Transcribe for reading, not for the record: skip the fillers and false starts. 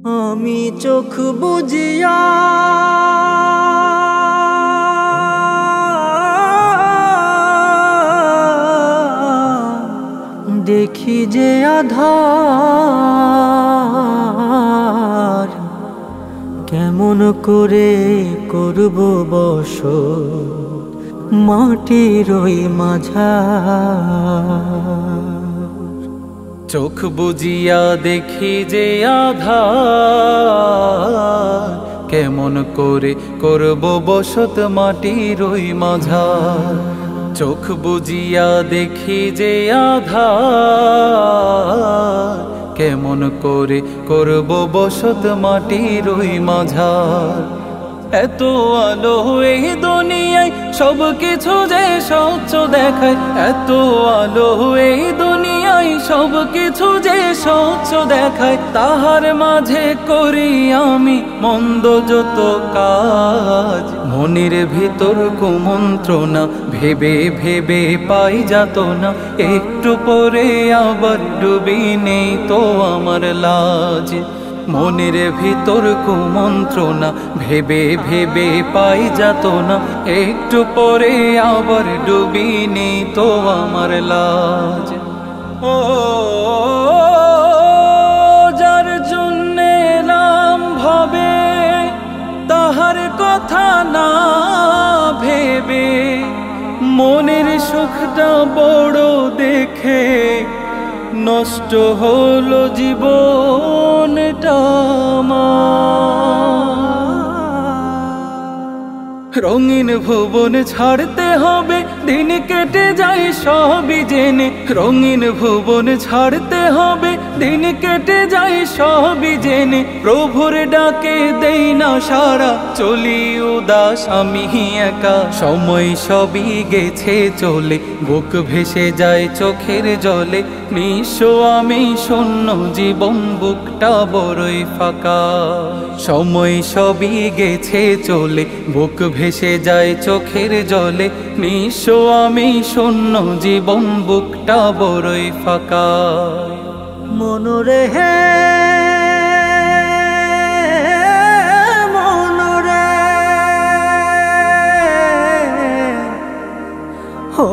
আমি চোখ বুজিয়া দেখি যে আধার, কেমন করে করব বসত মাটির ওই মাঝার। চোখ বুজিয়া দেখি যে আধার, কেমন করে করব বসত মাটির ওই মাঝার। চোখ বুজিয়া দেখি যে আধার, কেমন করে করব বসত মাটির ওই মাঝার। এত আলো এই দুনিয়ায় সব কিছু যে স্বচ্ছ দেখায়, এত আলো এই দুনিয়ায় সব কিছু যে স্বচ্ছ দেখায়, তাহার মাঝে করি আমি মন্দ যত কাজ। মনের ভিতর কুমন্ত্রণা ভেবে ভেবে পাই যাত না, একটু পরে আবার ডুবি নেই তো আমার লাজ। মনের ভিতর কুমন্ত্রণা ভেবে ভেবে পাই যাত না, একটু পরে আবার ডুবি নেই তো আমার লাজ। ও যার জন্যে এলাম ভবে, তাহার কথা না ভেবে, মনের সুখটা বড় দেখে নষ্ট হলো জীবনটা আমার। রঙিন ভুবন ছাড়তে হবে, দিন কেটে যায় সবই জেনে। রঙিন ভুবন ছাড়তে হবে, দিন কেটে যায় সবই জেনে। প্রভুর ডাকে দেই না সারা, চলি উদাস আমি একা। সময় সবই গেছে চলে, বুক ভেসে যায় চোখের জলে। নিঃস্ব আমি শূন্য জীবন, বুকটা বড়ই ফাঁকা। সময় সবই গেছে চলে, বুক ভেসে যায় চোখের জলে। নিঃস্ব আমি শূন্য জীবন, বুকটা বড়ই ফাঁকা। মনরে হে মনরে, ও